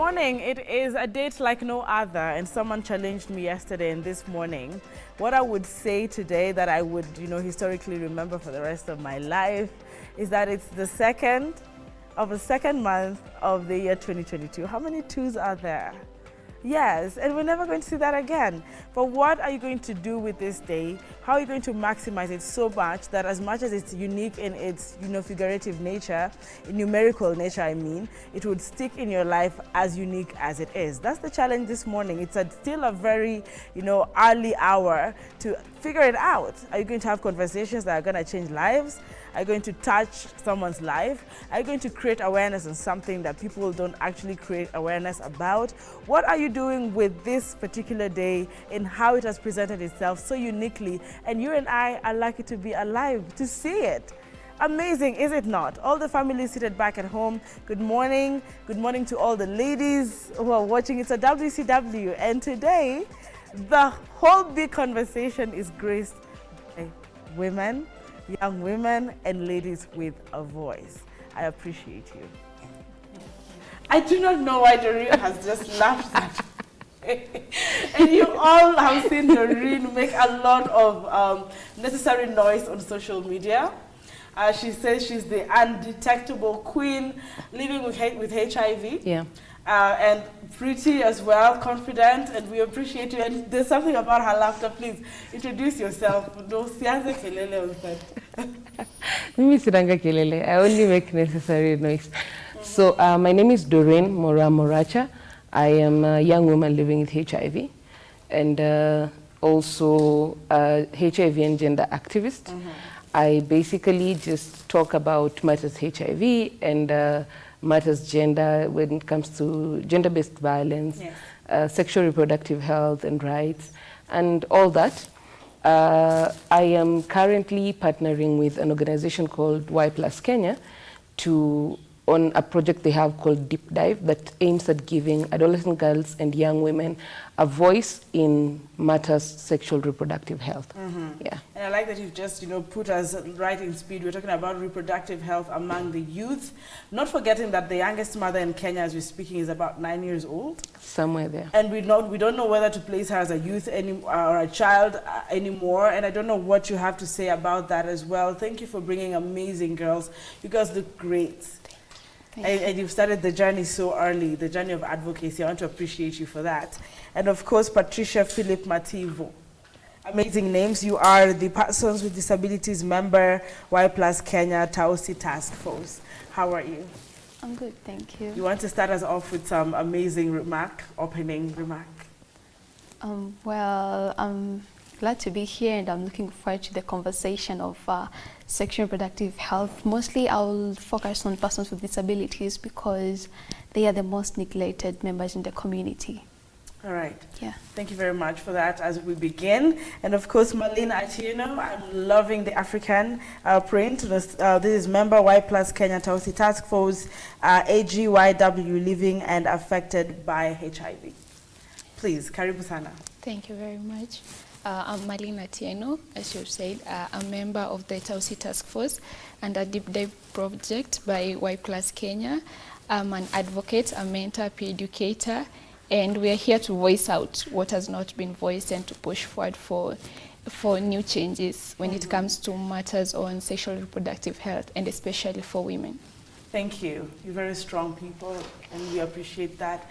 morning. It is a date like no other, and someone challenged me yesterday and this morning. What I would say today that I would, historically remember for the rest of my life is that it's the second month of the year 2022. How many twos are there? Yes, and we're never going to see that again. But what are you going to do with this day? How are you going to maximize it so much that as much as it's unique in its, figurative nature, in numerical nature, it would stick in your life as unique as it is? That's the challenge this morning. It's still a very, early hour to figure it out. Are you going to have conversations that are going to change lives? Are you going to touch someone's life? Are you going to create awareness on something that people don't actually create awareness about? What are you doing with this particular day and how it has presented itself so uniquely? And you and I are lucky to be alive to see it. Amazing, is it not? All the families seated back at home, good morning. Good morning to all the ladies who are watching. It's a WCW, and today, the whole big conversation is graced by women, young women, and ladies with a voice. I appreciate you. I do not know why Doreen has just laughed at me. And you all have seen Doreen make a lot of necessary noise on social media. She says she's the undetectable queen living with HIV. Yeah. And pretty as well, confident, and we appreciate you. And there's something about her laughter. Please introduce yourself. No, sianze kelele on that. Mimi siranga kelele. I only make necessary noise. So my name is Doreen Mora Moracha. I am a young woman living with HIV, and also a HIV and gender activist. I basically just talk about matters HIV and matters gender when it comes to gender-based violence, yes. Sexual reproductive health and rights, and all that. I am currently partnering with an organization called Y+ Kenya on a project they have called Deep Dive that aims at giving adolescent girls and young women a voice in matters sexual reproductive health. Yeah. And I like that you've just, put us right in speed. We're talking about reproductive health among the youth, not forgetting that the youngest mother in Kenya as we're speaking is about 9 years old. Somewhere there. And we don't know whether to place her as a youth or a child anymore. And I don't know what you have to say about that as well. Thank you for bringing amazing girls. You girls look great. And you've started the journey so early, the journey of advocacy. I want to appreciate you for that. And of course, Patricia Philip Mativo. Amazing names. You are the Persons with Disabilities member, Y+ Kenya Tausi Task Force. How are you? I'm good, thank you. You want to start us off with some amazing opening remark? Well, I'm glad to be here, and I'm looking forward to the conversation of sexual reproductive health. Mostly I'll focus on persons with disabilities because they are the most neglected members in the community. All right. Yeah. Thank you very much for that as we begin. And of course, Marlene Atieno, I'm loving the African print. This is member Y+ Kenya Tausi Task Force, AGYW, living and affected by HIV. Please, karibu sana. Thank you very much. I'm Marlene Atieno, as you said, a member of the Tausi Task Force and a Deep Dive project by Y+ Kenya. I'm an advocate, a mentor, peer educator, and we are here to voice out what has not been voiced and to push forward for new changes when it comes to matters on sexual reproductive health, and especially for women. Thank you. You're very strong people, and we appreciate that.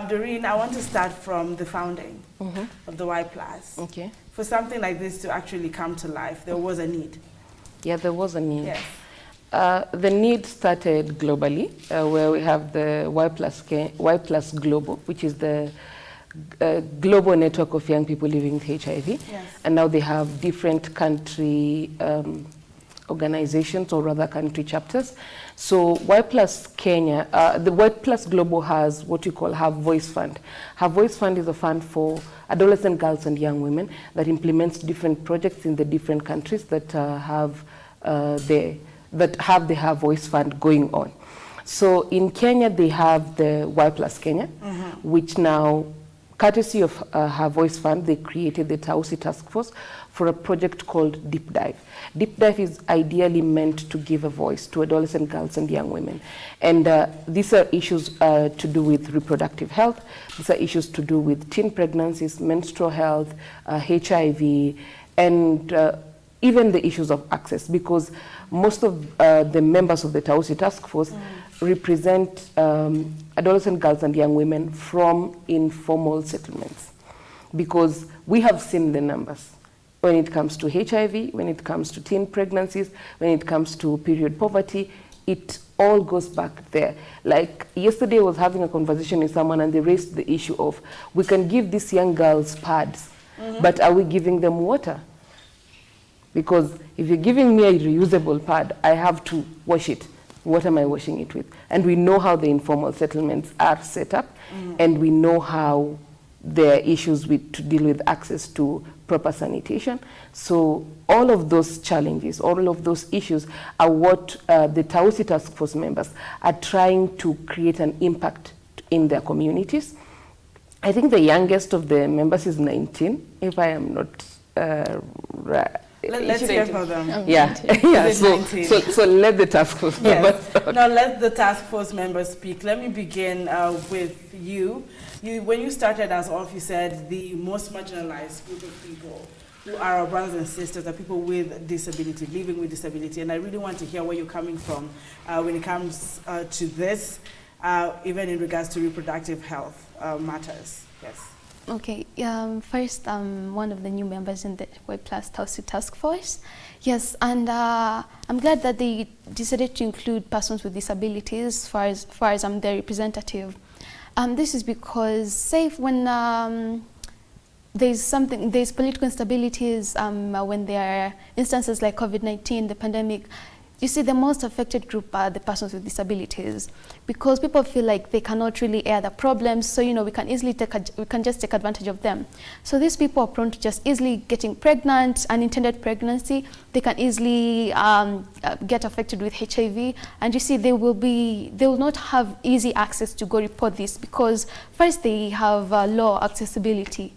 Doreen, I want to start from the founding of the Y+. Okay. For something like this to actually come to life, there was a need. Yeah, there was a need. Yes. The need started globally, where we have the Y+ Global, which is the global network of young people living with HIV. Yes. And now they have different country organizations, or rather country chapters. So Y+ Kenya, the Y+ Global has what you call Have Voice Fund. Have Voice Fund is a fund for adolescent girls and young women that implements different projects in the different countries that have the Have Voice Fund going on. So in Kenya, they have the Y+ Kenya, which now courtesy of Her Voice Fund, they created the Tausi Task Force for a project called Deep Dive. Deep Dive is ideally meant to give a voice to adolescent girls and young women. And these are issues to do with reproductive health. These are issues to do with teen pregnancies, menstrual health, HIV, and even the issues of access, because most of the members of the Tausi Task Force represent adolescent girls and young women from informal settlements, because we have seen the numbers when it comes to HIV, when it comes to teen pregnancies, when it comes to period poverty. It all goes back there. Like yesterday I was having a conversation with someone and they raised the issue of, we can give these young girls pads, but are we giving them water? Because if you're giving me a reusable pad, I have to wash it. What am I washing it with? And we know how the informal settlements are set up, and we know how there are issues to deal with access to proper sanitation. So all of those challenges, all of those issues are what the Tausi Task Force members are trying to create an impact in their communities. I think the youngest of the members is 19, if I am not right. Let's hear from them. Yeah, yeah. So let the task force members talk. Now let the task force members speak. Let me begin with you. When you started, as all of you said, the most marginalized group of people who are our brothers and sisters are people with disability, living with disability. And I really want to hear where you're coming from when it comes to this, even in regards to reproductive health matters. Yes. Okay, first, I'm one of the new members in the Web Plus Tausi Task Force. Yes, and I'm glad that they decided to include persons with disabilities as far as I'm their representative. This is because, say, when there's political instabilities, when there are instances like COVID-19, the pandemic, you see, the most affected group are the persons with disabilities, because people feel like they cannot really air the problems. So, we can easily we can just take advantage of them. So these people are prone to just easily getting pregnant, unintended pregnancy. They can easily get affected with HIV, and you see, they will not have easy access to go report this, because first they have low accessibility.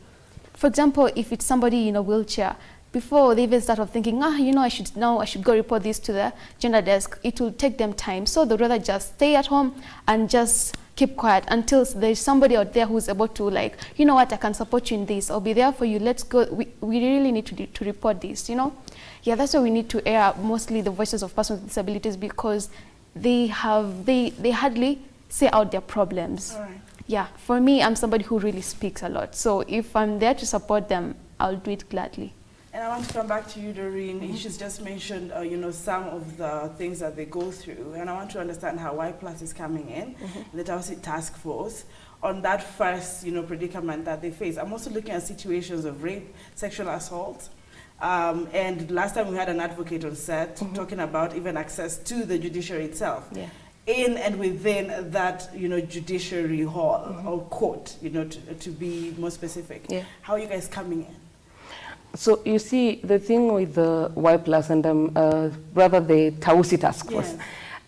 For example, if it's somebody in a wheelchair, before they even start of thinking, I should go report this to the gender desk, it will take them time. So they'd rather just stay at home and just keep quiet until there's somebody out there who's able to, like, you know what, I can support you in this, I'll be there for you, let's go, we really need to report this, Yeah, that's why we need to air mostly the voices of persons with disabilities, because they hardly say out their problems. All right. Yeah, for me, I'm somebody who really speaks a lot. So if I'm there to support them, I'll do it gladly. And I want to come back to you, Doreen. She's just mentioned, some of the things that they go through. And I want to understand how Y Plus is coming in, the Tausi Task Force, on that first, predicament that they face. I'm also looking at situations of rape, sexual assault. And last time we had an advocate on set talking about even access to the judiciary itself. Yeah. In and within that, judiciary hall or court, to be more specific. Yeah. How are you guys coming in? So you see, the thing with the Y Plus and rather the Tausi Task Force,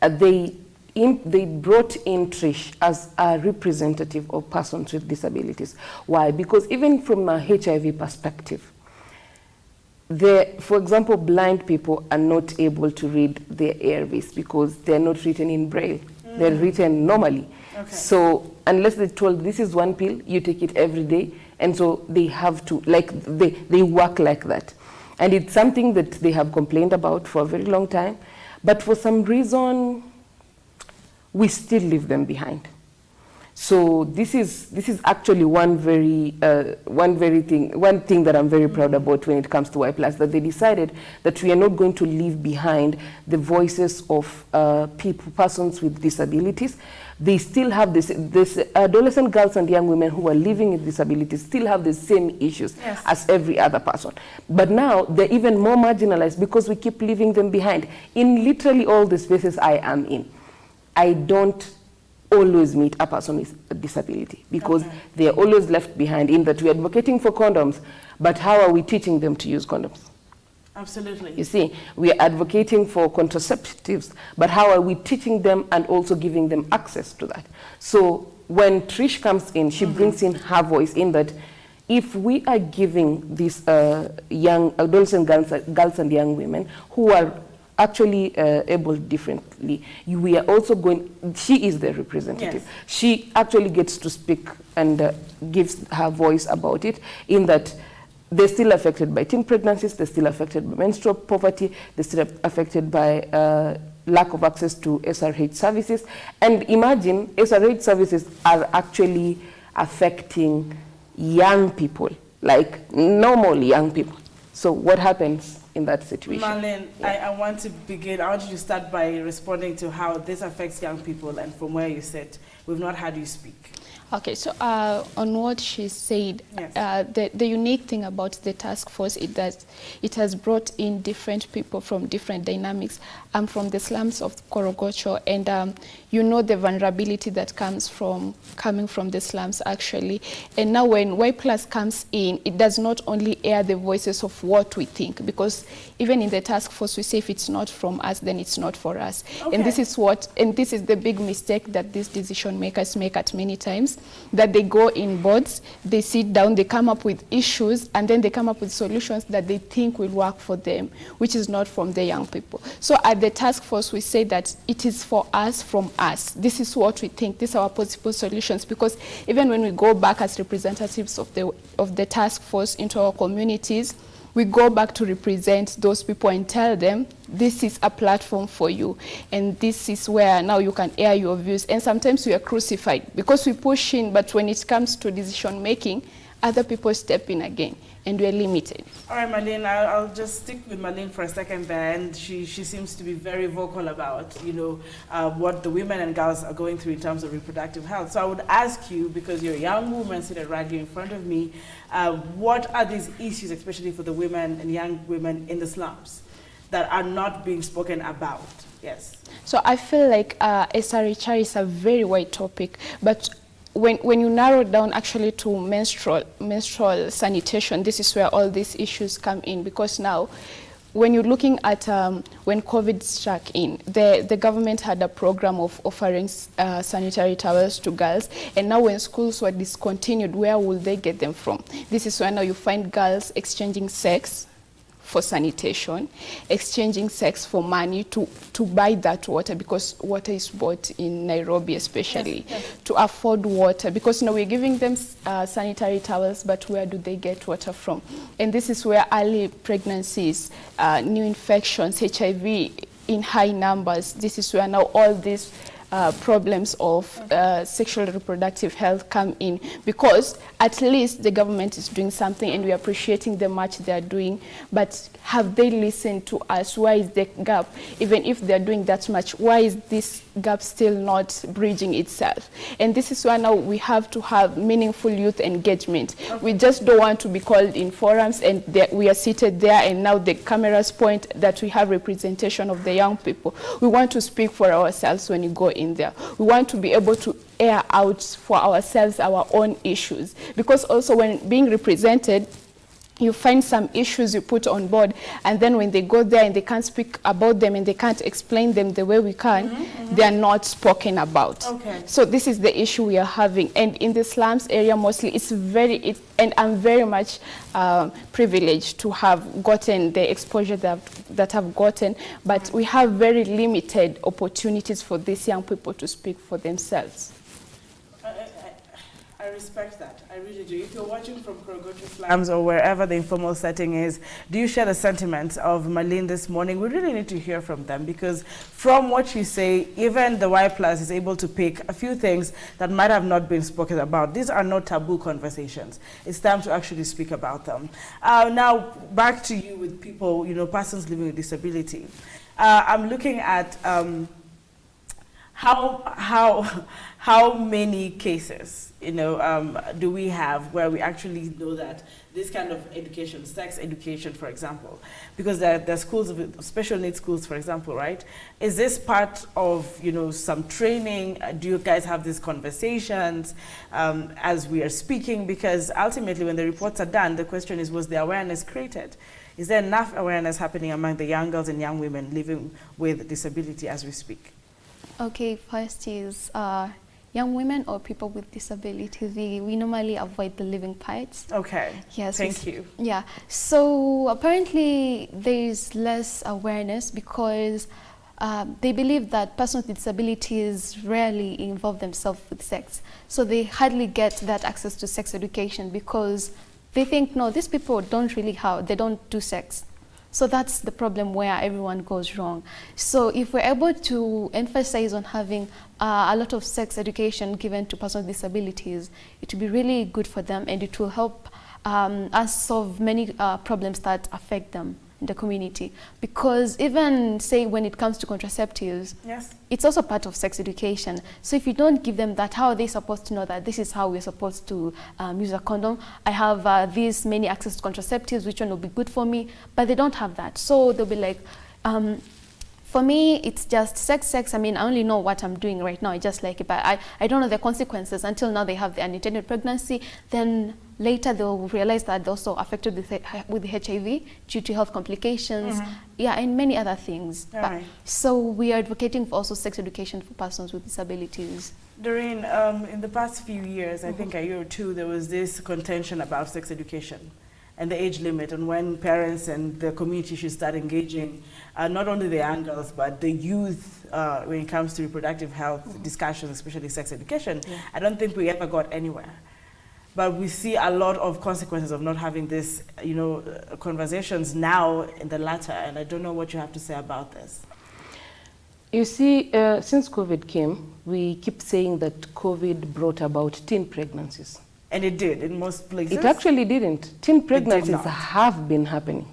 they brought in Trish as a representative of persons with disabilities. Why? Because even from a HIV perspective, for example, blind people are not able to read their ARVs because they're not written in Braille. They're written normally. Okay. So unless they're told this is one pill, you take it every day, and so they have to, they work like that. And it's something that they have complained about for a very long time, but for some reason, we still leave them behind. So this is actually one thing that I'm very proud about when it comes to Y Plus, that they decided that we are not going to leave behind the voices of persons with disabilities. They still have this adolescent girls and young women who are living with disabilities still have the same issues as every other person. But now they're even more marginalized because we keep leaving them behind. In literally all the spaces I am in, I don't always meet a person with a disability because they are always left behind, in that we are advocating for condoms, but how are we teaching them to use condoms? Absolutely. You see, we are advocating for contraceptives, but how are we teaching them and also giving them access to that? So when Trish comes in, she brings in her voice in that if we are giving these young adolescent girls and young women who are actually able differently, we are also going, she is the representative. Yes. She actually gets to speak and gives her voice about it, in that they're still affected by teen pregnancies, they're still affected by menstrual poverty, they're still affected by lack of access to SRH services. And imagine SRH services are actually affecting young people, like normal young people. So what happens in that situation? Marlene, yeah. I want to begin. I want you to start by responding to how this affects young people, and from where you sit. We've not had you speak. Okay, so on what she said, yes. The unique thing about the task force is that it has brought in different people from different dynamics. I'm from the slums of Korogocho, and you know the vulnerability that comes from coming from the slums actually. And now when Y Plus comes in, it does not only air the voices of what we think, because even in the task force we say if it's not from us, then it's not for us. Okay. And this is the big mistake that these decision makers make at many times, that they go in boards, they sit down, they come up with issues, and then they come up with solutions that they think will work for them, which is not from the young people. So at the task force, we say that it is for us, from us. This is what we think. These are our possible solutions, because even when we go back as representatives of the task force into our communities, we go back to represent those people and tell them, this is a platform for you, and this is where now you can air your views. And sometimes we are crucified because we push in, but when it comes to decision making, other people step in again, and we're limited. All right, Marlene, I'll just stick with Marlene for a second there, and she seems to be very vocal about, what the women and girls are going through in terms of reproductive health. So I would ask you, because you're a young woman sitting right here in front of me, what are these issues, especially for the women and young women in the slums, that are not being spoken about? Yes. So I feel like SRHR is a very wide topic, but when you narrow down actually to menstrual sanitation, this is where all these issues come in, because now when you're looking at when COVID struck in, the government had a program of offering sanitary towels to girls, and now when schools were discontinued, where will they get them from? This is where now you find girls exchanging sex for sanitation, exchanging sex for money to buy that water, because water is bought in Nairobi especially, yes, yes, to afford water, because now we're giving them sanitary towels, but where do they get water from? And this is where early pregnancies, new infections, HIV in high numbers, this is where now all these problems of sexual and reproductive health come in, because at least the government is doing something and we're appreciating the much they're doing, but have they listened to us? Why is the gap? Even if they're doing that much, why is this gap still not bridging itself? And this is why now we have to have meaningful youth engagement. Okay. We just don't want to be called in forums and we are seated there and now the cameras point that we have representation of the young people. We want to speak for ourselves when you go in there. We want to be able to air out for ourselves our own issues, because also when being represented, you find some issues you put on board, and then when they go there and they can't speak about them and they can't explain them the way we can, they are not spoken about. Okay. So this is the issue we are having. And in the slums area mostly, and I'm very much privileged to have gotten the exposure that I've gotten, but we have very limited opportunities for these young people to speak for themselves. I respect that. I really do. If you're watching from Korogocho slums or wherever the informal setting is, do you share the sentiments of Marlene this morning? We really need to hear from them, because from what you say, even the Y Plus is able to pick a few things that might have not been spoken about. These are not taboo conversations. It's time to actually speak about them. Now, back to you with people, persons living with disability. I'm looking at how many cases do we have where we actually know that this kind of education, sex education, for example, because there are schools, special needs schools, for example, right? Is this part of some training? Do you guys have these conversations as we are speaking? Because ultimately, when the reports are done, the question is, was the awareness created? Is there enough awareness happening among the young girls and young women living with disability as we speak? Okay, first is young women or people with disabilities, we normally avoid the living parts. Okay. Yes. Thank you. Yeah. So apparently there is less awareness because they believe that persons with disabilities rarely involve themselves with sex. So they hardly get that access to sex education because they think, no, these people don't really they don't do sex. So that's the problem where everyone goes wrong. So if we're able to emphasize on having a lot of sex education given to persons with disabilities, it will be really good for them, and it will help us solve many problems that affect them in the community. Because even, say, when it comes to contraceptives, yes, it's also part of sex education. So if you don't give them that, how are they supposed to know that this is how we're supposed to use a condom? I have these many access to contraceptives, which one will be good for me? But they don't have that. So they'll be like, for me, it's just sex. I mean, I only know what I'm doing right now. I just like it, but I don't know the consequences until now they have the unintended pregnancy. Then later they'll realize that they're also affected with the HIV due to health complications, yeah, and many other things. Right. So we are advocating for also sex education for persons with disabilities. Doreen, in the past few years, I think a year or two, there was this contention about sex education and the age limit, and when parents and the community should start engaging not only the young girls but the youth when it comes to reproductive health discussions, especially sex education. I don't think we ever got anywhere. But we see a lot of consequences of not having this, conversations now in the latter, and I don't know what you have to say about this. You see, since COVID came, we keep saying that COVID brought about teen pregnancies. And it did, in most places? It actually didn't. Teen pregnancies have been happening.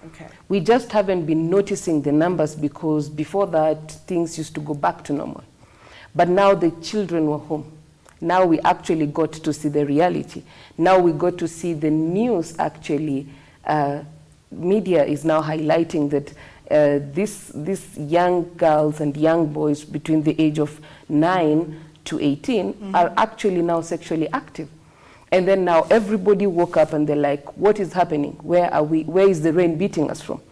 Okay. We just haven't been noticing the numbers because before that, things used to go back to normal. But now the children were home. Now we actually got to see the reality. Now we got to see the news actually. Media is now highlighting that these young girls and young boys between the age of 9 to 18 are actually now sexually active. And then now everybody woke up and they're like, what is happening? Where are we? Where is the rain beating us from?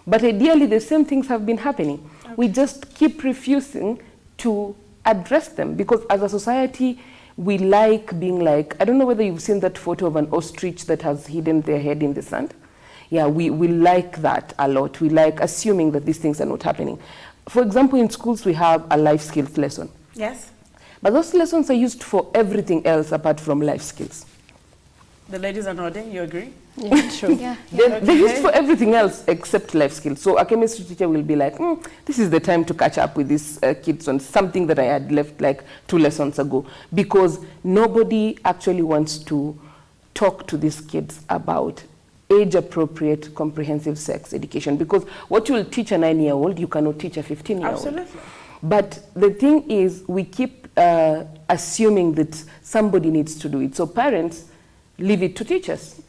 But ideally, the same things have been happening. Okay. We just keep refusing to address them because as a society, we like being like, I don't know whether you've seen that photo of an ostrich that has hidden their head in the sand. Yeah, we like that a lot. We like assuming that these things are not happening. For example, in schools, we have a life skills lesson. Yes. But those lessons are used for everything else apart from life skills. The ladies are nodding, you agree? Yeah, true. Yeah. They're used for everything else except life skills. So a chemistry teacher will be like, this is the time to catch up with these kids on something that I had left like 2 lessons ago. Because nobody actually wants to talk to these kids about age-appropriate comprehensive sex education. Because what you will teach a 9-year-old, you cannot teach a 15-year-old. Absolutely. But the thing is, we keep assuming that somebody needs to do it. So parents leave it to teachers.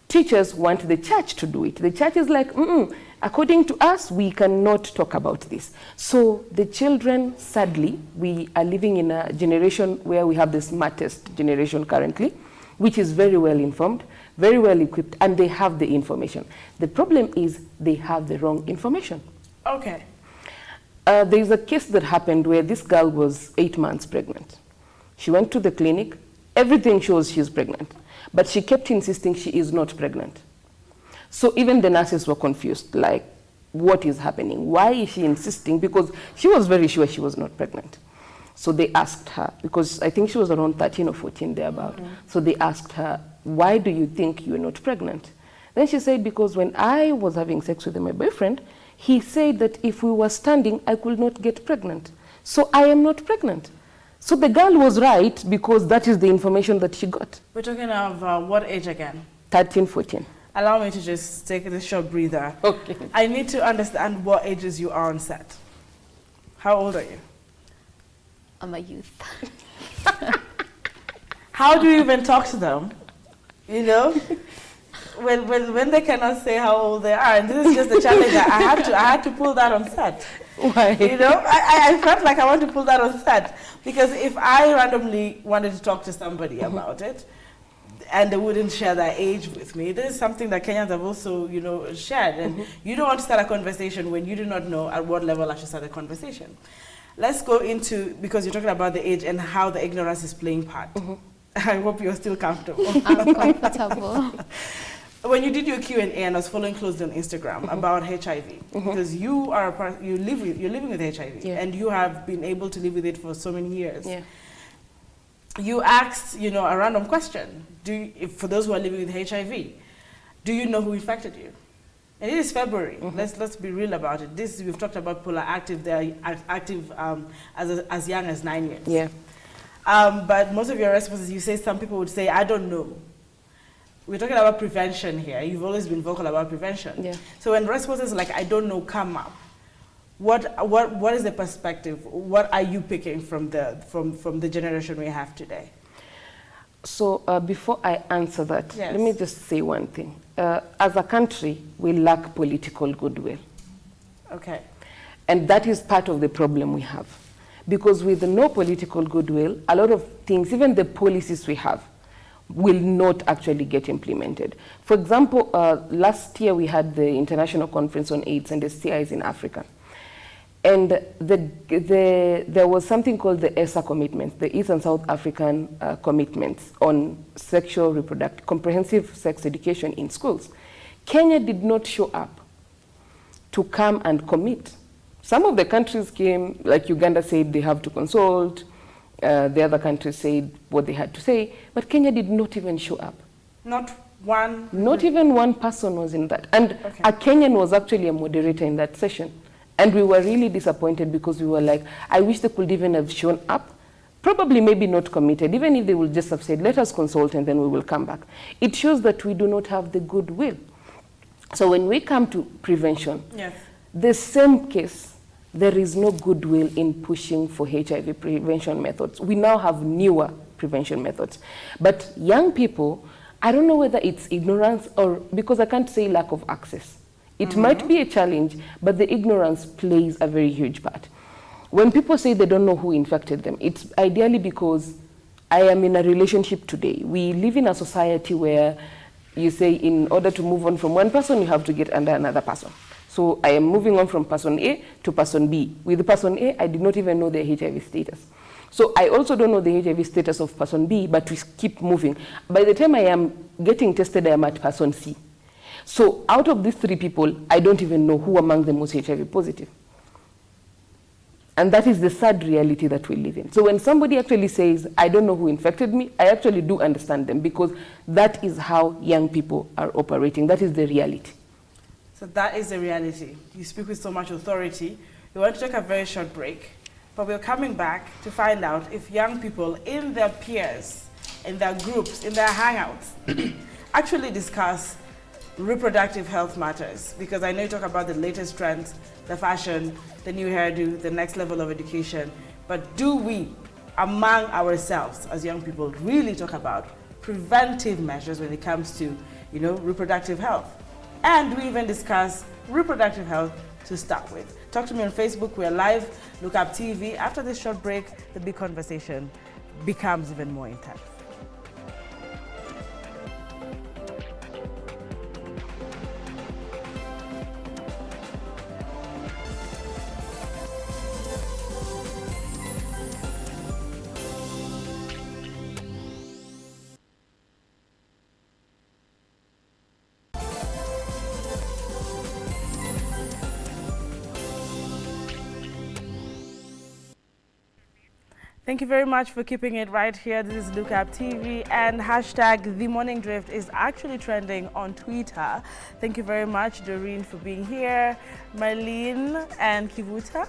Teachers want the church to do it. The church is like, according to us, we cannot talk about this. So the children, sadly, we are living in a generation where we have the smartest generation currently, which is very well informed, very well equipped, and they have the information. The problem is they have the wrong information. Okay. There is a case that happened where this girl was 8 months pregnant. She went to the clinic. Everything shows she's pregnant, but she kept insisting she is not pregnant. So even the nurses were confused, like, what is happening? Why is she insisting? Because she was very sure she was not pregnant. So they asked her, because I think she was around 13 or 14 thereabout. So they asked her, why do you think you're not pregnant? Then she said, because when I was having sex with my boyfriend, he said that if we were standing, I could not get pregnant. So I am not pregnant. So the girl was right because that is the information that she got. We're talking of what age again? 13, 14. Allow me to just take this short breather. Okay. I need to understand what ages you are on set. How old are you? I'm a youth. How do you even talk to them? You know? When they cannot say how old they are, and this is just a challenge that I had to pull that on set. Why? You know, I felt like I want to pull that on set because if I randomly wanted to talk to somebody about it, and they wouldn't share their age with me, this is something that Kenyans have also, shared. And you don't want to start a conversation when you do not know at what level I should start a conversation. let's go into, because you're talking about the age and how the ignorance is playing part. I hope you're still comfortable. I'm comfortable. When you did your Q&A, and I was following closely on Instagram about HIV, because you're living with HIV, and you have been able to live with it for so many years. Yeah. You asked, a random question. For those who are living with HIV, do you know who infected you? And it is February. Let's be real about it. We've talked about people are active. They are active as young as 9 years. Yeah. But most of your responses, you say some people would say, I don't know. We're talking about prevention here. You've always been vocal about prevention. Yeah. So when responses like I don't know come up, what is the perspective? What are you picking from the generation we have today? So before I answer that, Yes. let me just say one thing. As a country, we lack political goodwill. Okay. And that is part of the problem we have. Because with no political goodwill, a lot of things, even the policies we have, will not actually get implemented. For example, last year we had the International Conference on AIDS and STIs in Africa. And there was something called the ESA commitments, the East and South African commitments on comprehensive sex education in schools. Kenya did not show up to come and commit. Some of the countries came, like Uganda said they have to consult, the other countries said what they had to say, but Kenya did not even show up. Not one? Not even one person was in that. And a Kenyan was actually a moderator in that session. And we were really disappointed because we were like, I wish they could even have shown up, probably maybe not committed, even if they would just have said, let us consult and then we will come back. It shows that we do not have the goodwill. So when we come to prevention, yes. The same case, there is no goodwill in pushing for HIV prevention methods. We now have newer prevention methods. But young people, I don't know whether it's ignorance or, because I can't say lack of access. It might be a challenge, but the ignorance plays a very huge part. When people say they don't know who infected them, it's ideally because I am in a relationship today. We live in a society where you say in order to move on from one person, you have to get under another person. So I am moving on from person A to person B. With the person A, I did not even know their HIV status. So I also don't know the HIV status of person B, but we keep moving. By the time I am getting tested, I am at person C. So out of these three people, I don't even know who among them was HIV positive. And that is the sad reality that we live in. So when somebody actually says, I don't know who infected me, I actually do understand them because that is how young people are operating. That is the reality. So that is the reality. You speak with so much authority. We want to take a very short break, but we're coming back to find out if young people in their peers, in their groups, in their hangouts, actually discuss reproductive health matters. Because I know you talk about the latest trends, the fashion, the new hairdo, the next level of education, but do we, among ourselves as young people, really talk about preventive measures when it comes to, reproductive health? And we even discuss reproductive health to start with. Talk to me on Facebook. We're live. Look up TV. After this short break, the big conversation becomes even more intense. Thank you very much for keeping it right here. This is Look Up TV, and hashtag The Morning Drift is actually trending on Twitter. Thank you very much, Doreen, for being here. Marlene and Kivuta,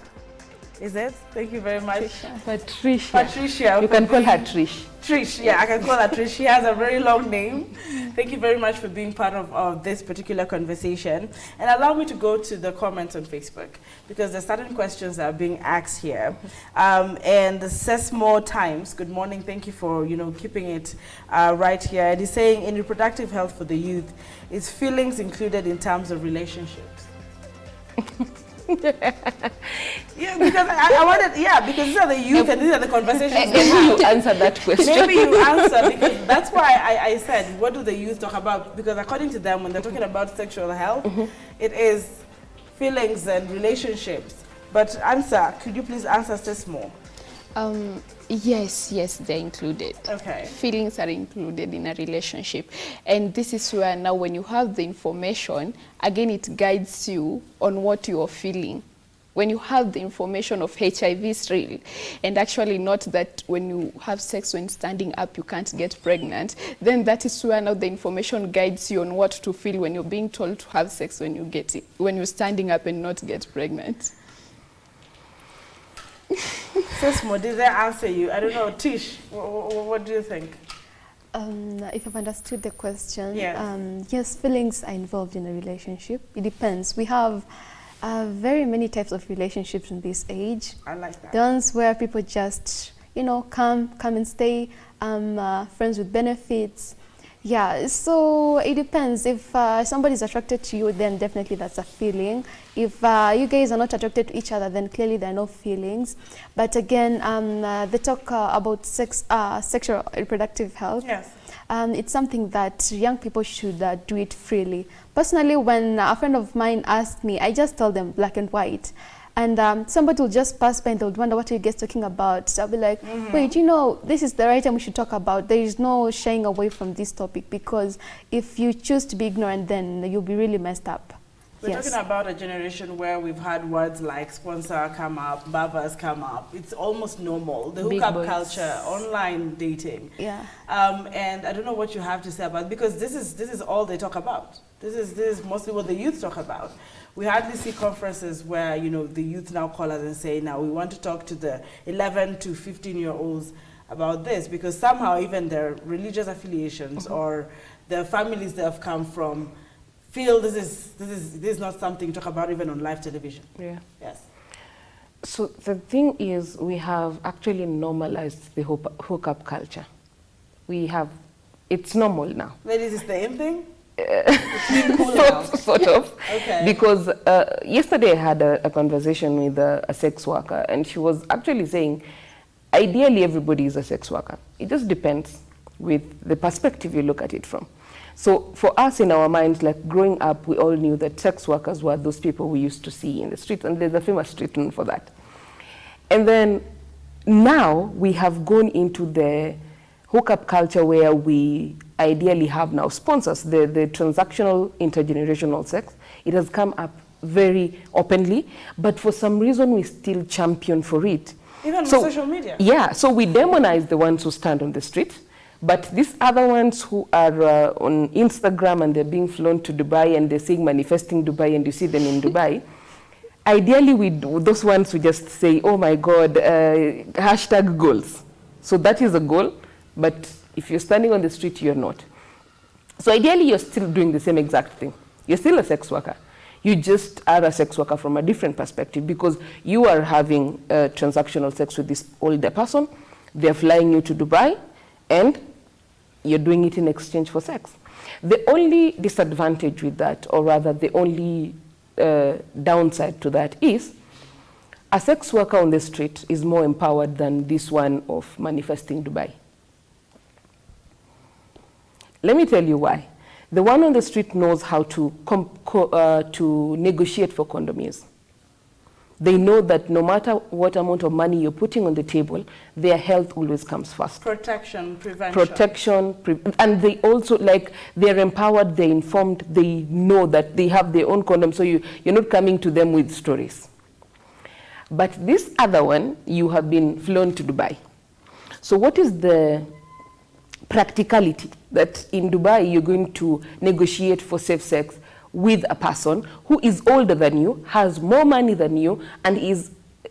is it? Thank you very much. Patricia. You can call her Trish. Trish, yeah, I can call her Trish. She has a very long name. Thank you very much for being part of this particular conversation. And allow me to go to the comments on Facebook, because there's certain questions that are being asked here. And the Sesmo Times, good morning, thank you for keeping it right here. It is saying, in reproductive health for the youth, is feelings included in terms of relationships? Yeah, because I wanted, because these are the youth and these are the conversations. Maybe you answer that question. Maybe you answer, because that's why I said, what do the youth talk about? Because according to them, when they're talking about sexual health, it is feelings and relationships. But answer, could you please answer this more? Yes, they're included. Okay. Feelings are included in a relationship. And this is where now when you have the information, again, it guides you on what you are feeling. When you have the information of HIV is real, and actually not that when you have sex when standing up you can't get pregnant, then that is where now the information guides you on what to feel when you're being told to have sex when you're standing up and not get pregnant. Sismo, did I answer you? I don't know. Tish, what do you think? If I've understood the question, yes. Yes, feelings are involved in a relationship. It depends. We have very many types of relationships in this age. I like that. The ones where people just, come and stay, friends with benefits. Yeah, so it depends. If somebody's attracted to you, then definitely that's a feeling. If you guys are not attracted to each other, then clearly there are no feelings. But again, the talk about sexual reproductive health, yes. It's something that young people should do it freely. Personally, when a friend of mine asked me, I just tell them black and white. And somebody will just pass by and they would wonder, what are you guys talking about? So I'll be like, wait, this is the right time we should talk about. There is no shying away from this topic, because if you choose to be ignorant, then you'll be really messed up. We're talking about a generation where we've had words like sponsor come up, babas come up. It's almost normal. The hookup culture, online dating. Yeah. And I don't know what you have to say about it, because this is all they talk about. This is mostly what the youth talk about. We hardly see conferences where, the youth now call us and say, now we want to talk to the 11 to 15-year-olds about this, because somehow even their religious affiliations or the families they have come from feel this is not something to talk about even on live television. Yeah. Yes. So the thing is, we have actually normalized the hookup culture. It's normal now. Ladies, it's the in thing? Sort of. Okay. Because yesterday I had a conversation with a sex worker, and she was actually saying, ideally everybody is a sex worker. It just depends with the perspective you look at it from. So for us, in our minds, like growing up, we all knew that sex workers were those people we used to see in the streets, and there's a famous street name for that. And then now we have gone into the hookup culture where we ideally have now sponsors, the transactional intergenerational sex. It has come up very openly, but for some reason we still champion for it. Even on social media? Yeah, so we demonize the ones who stand on the street, but these other ones who are on Instagram and they're being flown to Dubai and they're saying manifesting Dubai, and you see them in Dubai, ideally those ones who just say, oh my God, hashtag goals. So that is a goal, but if you're standing on the street, you're not. So ideally, you're still doing the same exact thing. You're still a sex worker. You just are a sex worker from a different perspective, because you are having transactional sex with this older person. They're flying you to Dubai, and you're doing it in exchange for sex. The only disadvantage with that, or rather the only downside to that, is a sex worker on the street is more empowered than this one of manifesting Dubai. Let me tell you why. The one on the street knows how to negotiate for condoms. They know that no matter what amount of money you're putting on the table, their health always comes first. Protection, prevention. And they also, they're empowered, they're informed, they know that they have their own condom, so you're not coming to them with stories. But this other one, you have been flown to Dubai. So what is the practicality that in Dubai you're going to negotiate for safe sex with a person who is older than you, has more money than you, and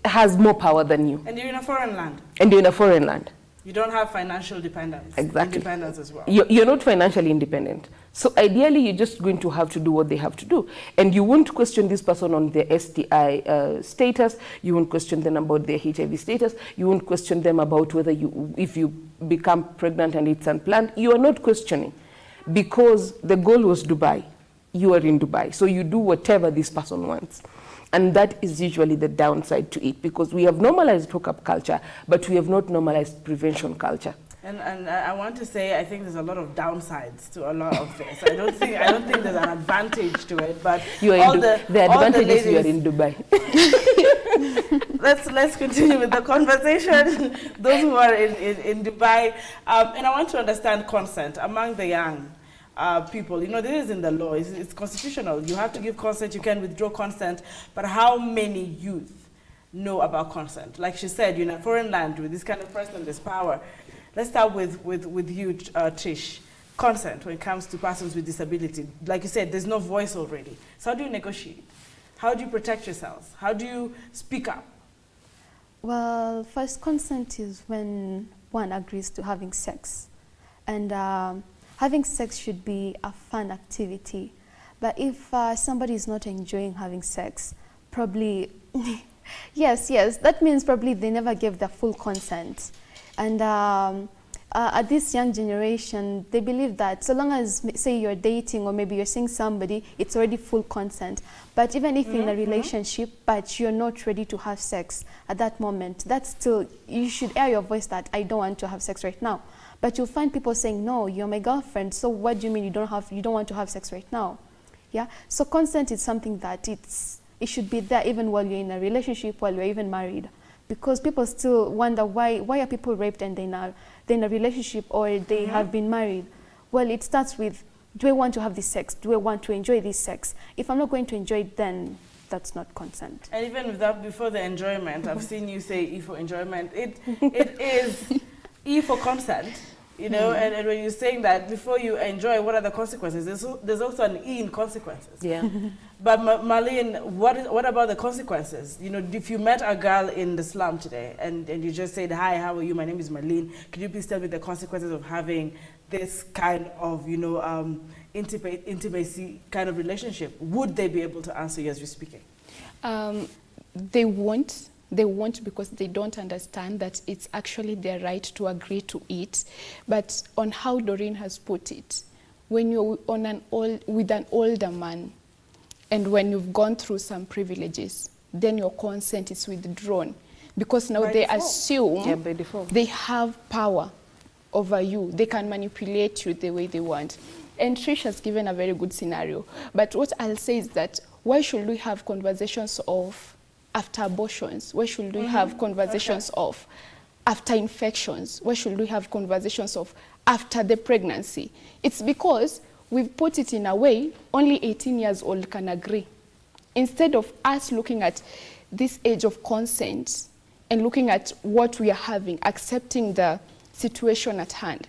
has more power than you? And you're in a foreign land. And you're in a foreign land. You don't have financial dependence. Exactly. Independence as well. You're not financially independent. So ideally, you're just going to have to do what they have to do. And you won't question this person on their STI status. You won't question them about their HIV status. You won't question them about whether if you become pregnant and it's unplanned. You are not questioning, because the goal was Dubai. You are in Dubai. So you do whatever this person wants. And that is usually the downside to it, because we have normalized hookup culture, but we have not normalized prevention culture. And I want to say, I think there's a lot of downsides to a lot of this. I don't think there's an advantage to it, but the advantage is you are in Dubai. let's continue with the conversation. Those who are in Dubai, and I want to understand consent among the young people. You know, this is in the law. It's constitutional. You have to give consent. You can withdraw consent. But how many youth know about consent? Like she said, you know, foreign land with this kind of person, this power. Let's start with you, Trish. Consent when it comes to persons with disability. Like you said, there's no voice already. So how do you negotiate? How do you protect yourselves? How do you speak up? Well, first, consent is when one agrees to having sex. And having sex should be a fun activity. But if somebody is not enjoying having sex, probably, yes, that means probably they never gave the full consent. And at this young generation, they believe that so long as, say, you're dating or maybe you're seeing somebody, it's already full consent. But even if in a relationship, but you're not ready to have sex at that moment, that's still, you should air your voice that I don't want to have sex right now. But you'll find people saying, no, you're my girlfriend, so what do you mean you don't want to have sex right now? Yeah. So consent is something that it should be there even while you're in a relationship, while you're even married. Because people still wonder why are people raped and they're in a relationship or they have been married. Well, it starts with, do I want to have this sex? Do I want to enjoy this sex? If I'm not going to enjoy it, then that's not consent. And even with that, before the enjoyment, I've seen you say E for enjoyment. It is E for consent, you know, and when you're saying that before you enjoy, what are the consequences? There's also an E in consequences. Yeah. But Marlene, what about the consequences? You know, if you met a girl in the slum today and you just said, hi, how are you? My name is Marlene. Could you please tell me the consequences of having this kind of, you know, intimacy kind of relationship? Would they be able to answer you as you're speaking? They won't. They won't, because they don't understand that it's actually their right to agree to it. But on how Doreen has put it, when you're with an older man, and when you've gone through some privileges, then your consent is withdrawn. Because now they assume they have power over you. They can manipulate you the way they want. And Trish has given a very good scenario. But what I'll say is that, why should we have conversations of after abortions? Why should we have conversations of after infections? Why should we have conversations of after the pregnancy? It's because we've put it in a way only 18 years old can agree. Instead of us looking at this age of consent and looking at what we are having, accepting the situation at hand.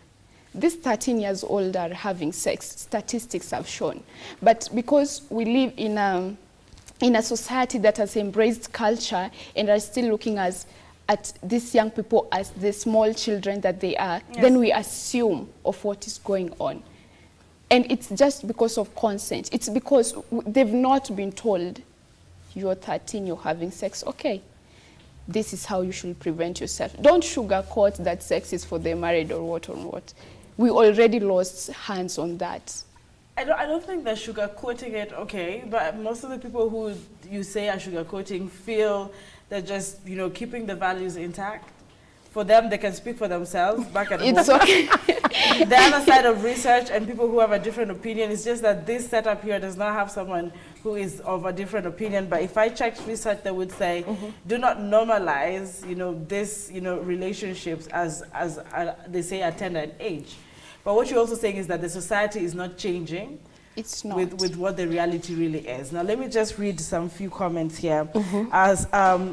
These 13 years old are having sex, statistics have shown. But because we live in a society that has embraced culture and are still looking at these young people as the small children that they are, then we assume of what is going on. And it's just because of consent. It's because they've not been told, you're 13, you're having sex. Okay, this is how you should prevent yourself. Don't sugarcoat that sex is for the married or what. We already lost hands on that. I don't think they're sugarcoating it, okay, but most of the people who you say are sugarcoating feel they're just, you know, keeping the values intact. For them, they can speak for themselves back at home. It's okay. The other side of research and people who have a different opinion is just that this setup here does not have someone who is of a different opinion. But if I checked research, they would say, do not normalize, you know, this, you know, relationships as they say at tender age. But what you're also saying is that the society is not changing. It's not. With what the reality really is. Now, let me just read some few comments here. As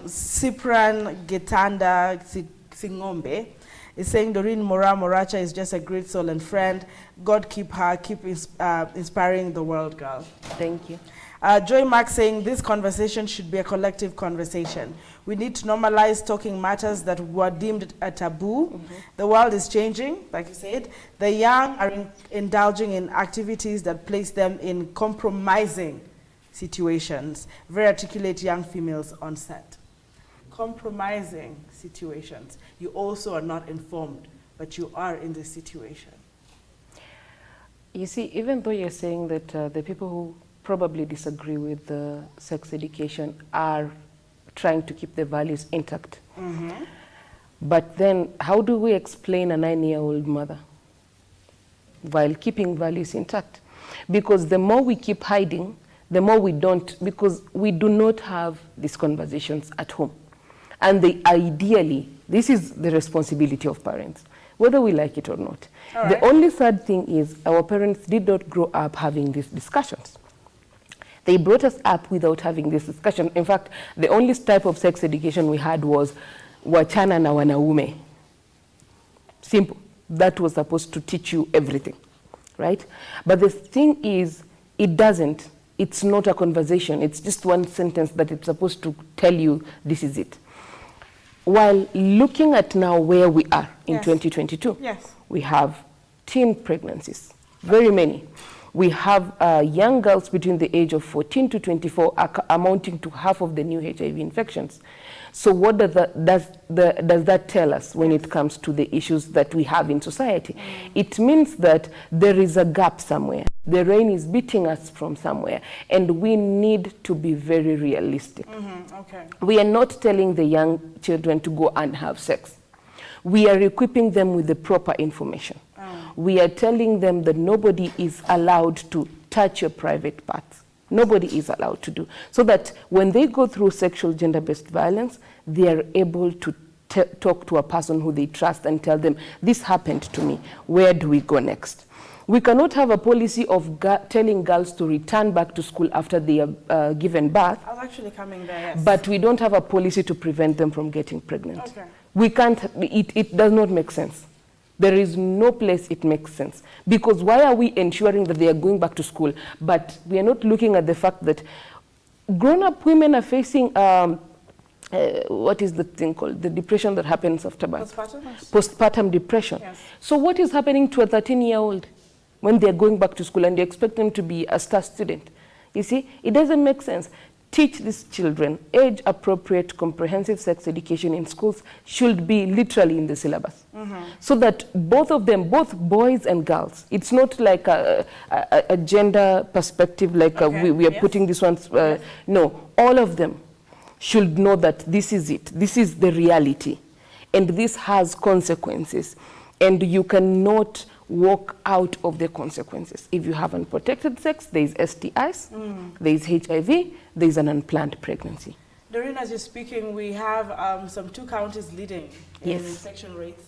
Cyprian Getanda Singombe is saying, Doreen Moracha is just a great soul and friend. God keep her, keep inspiring the world, girl. Thank you. Joy Mark saying, this conversation should be a collective conversation. We need to normalize talking matters that were deemed a taboo. The world is changing, like you said. The young are indulging in activities that place them in compromising situations. Very articulate young females on set. Compromising situations. You also are not informed, but you are in this situation. You see, even though you're saying that the people who probably disagree with the sex education are trying to keep the values intact. But then how do we explain a 9-year-old mother while keeping values intact? Because the more we keep hiding, the more we don't, because we do not have these conversations at home. And ideally, this is the responsibility of parents, whether we like it or not. All right. The only sad thing is our parents did not grow up having these discussions. They brought us up without having this discussion. In fact, the only type of sex education we had was wachana na wanaume. Simple. That was supposed to teach you everything, right? But the thing is, it doesn't. It's not a conversation. It's just one sentence that it's supposed to tell you, this is it. While looking at now where we are in 2022, we have teen pregnancies, very many. We have young girls between the age of 14 to 24 amounting to half of the new HIV infections. So what does that tell us when it comes to the issues that we have in society? It means that there is a gap somewhere. The rain is beating us from somewhere, and we need to be very realistic. Okay. We are not telling the young children to go and have sex. We are equipping them with the proper information. We are telling them that nobody is allowed to touch your private parts. Nobody is allowed to do. So that when they go through sexual gender-based violence, they are able to talk to a person who they trust and tell them, this happened to me, where do we go next? We cannot have a policy of telling girls to return back to school after they are given birth. I was actually coming there, yes. But we don't have a policy to prevent them from getting pregnant. Okay. We can't, it does not make sense. There is no place it makes sense. Because why are we ensuring that they are going back to school, but we are not looking at the fact that grown-up women are facing, what is the thing called? The depression that happens after birth. Postpartum depression. Yes. So what is happening to a 13-year-old when they're going back to school and you expect them to be a star student? You see, it doesn't make sense. Teach these children age-appropriate comprehensive sex education in schools should be literally in the syllabus. So that both of them, both boys and girls, it's not like a gender perspective, like we are putting this one, no, all of them should know that this is it, this is the reality, and this has consequences, and you cannot walk out of the consequences. If you have unprotected sex, there is STIs, there is HIV, there is an unplanned pregnancy. Doreen, as you're speaking, we have some 2 counties leading in infection rates,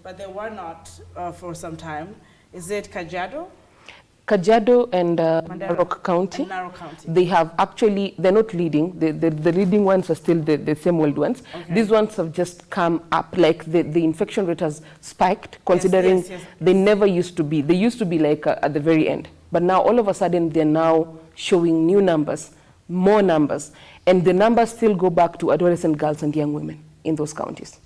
but they were not for some time. Is it Kajiado? Kajiado and Narok County. They have actually, they're not leading. The leading ones are still the same old ones. Okay. These ones have just come up, like the infection rate has spiked, considering they never used to be. They used to be like at the very end. But now all of a sudden they're now showing new numbers, more numbers. And the numbers still go back to adolescent girls and young women in those counties.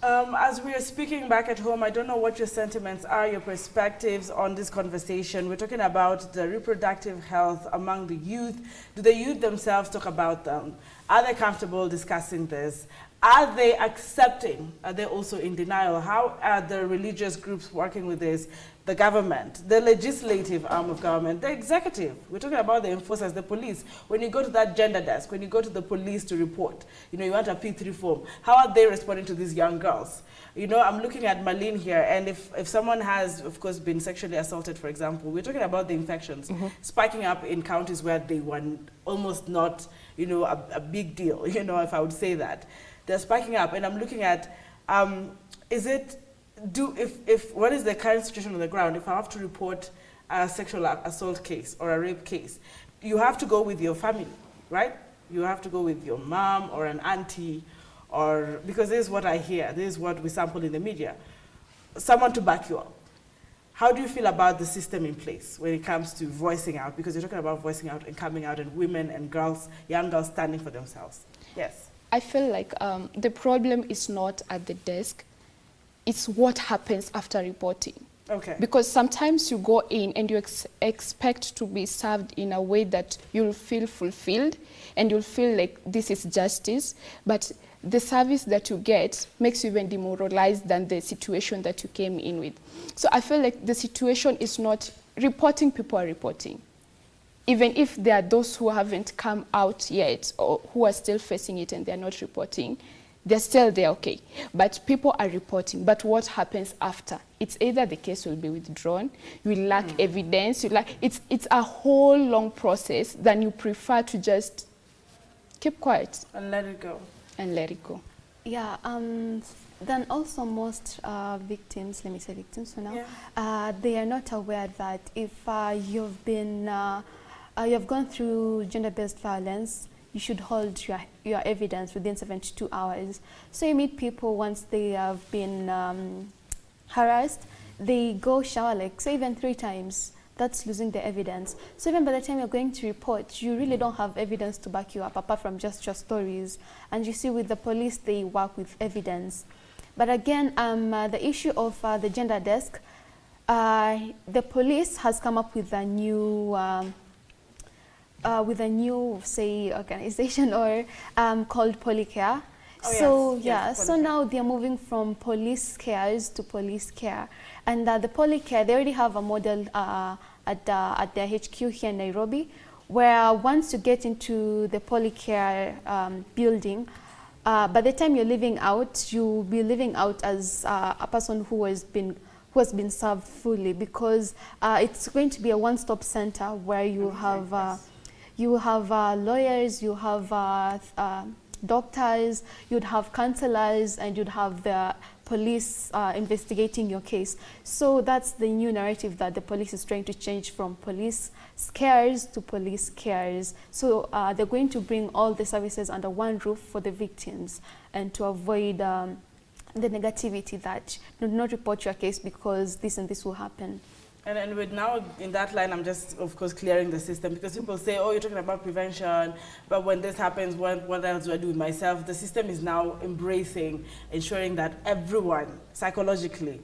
As we are speaking back at home, I don't know what your sentiments are, your perspectives on this conversation. We're talking about the reproductive health among the youth. Do the youth themselves talk about them? Are they comfortable discussing this? Are they accepting? Are they also in denial? How are the religious groups working with this? The government, the legislative arm of government, the executive. We're talking about the enforcers, the police. When you go to that gender desk, when you go to the police to report, you know, you want a P3 form. How are they responding to these young girls? You know, I'm looking at Marlene here, and if someone has, of course, been sexually assaulted, for example, we're talking about the infections spiking up in counties where they were almost not, you know, a big deal, you know, if I would say that. They're spiking up, and I'm looking at, what is the current situation on the ground? If I have to report a sexual assault case or a rape case, you have to go with your family, right? You have to go with your mom or an auntie, or because this is what I hear, this is what we sample in the media, someone to back you up. How do you feel about the system in place when it comes to voicing out? Because you're talking about voicing out and coming out, and women and girls, young girls standing for themselves. Yes. I feel like the problem is not at the desk. It's what happens after reporting. Okay. Because sometimes you go in and you expect to be served in a way that you'll feel fulfilled and you'll feel like this is justice, but the service that you get makes you even demoralized than the situation that you came in with. So I feel like the situation is not reporting, people are reporting. Even if there are those who haven't come out yet or who are still facing it and they're not reporting, they're still there, okay. But people are reporting. But what happens after? It's either the case will be withdrawn, you will lack evidence, it's a whole long process. Then you prefer to just keep quiet. And let it go. And let it go. Yeah, then also most victims, let me say victims for now, they are not aware that if you've gone through gender-based violence, you should hold your evidence within 72 hours. So you meet people once they have been harassed, they go shower like, say, even 3 times. That's losing the evidence. So even by the time you're going to report, you really don't have evidence to back you up apart from just your stories. And you see with the police, they work with evidence. But again, the issue of the gender desk, the police has come up with a new say organization or called Polycare. So so now they're moving from police cares to police care, and the Polycare, they already have a model at their HQ here in Nairobi, where once you get into the Polycare building, by the time you're living out, you'll be living out as a person who has been served fully, because it's going to be a one-stop center where you have lawyers, you have doctors, you'd have counselors, and you'd have the police investigating your case. So that's the new narrative that the police is trying to change, from police scares to police cares. So they're going to bring all the services under one roof for the victims, and to avoid the negativity that do not report your case because this and this will happen. And with now in that line, I'm just, of course, clearing the system, because people say, oh, you're talking about prevention, but when this happens, what else do I do with myself? The system is now embracing, ensuring that everyone, psychologically,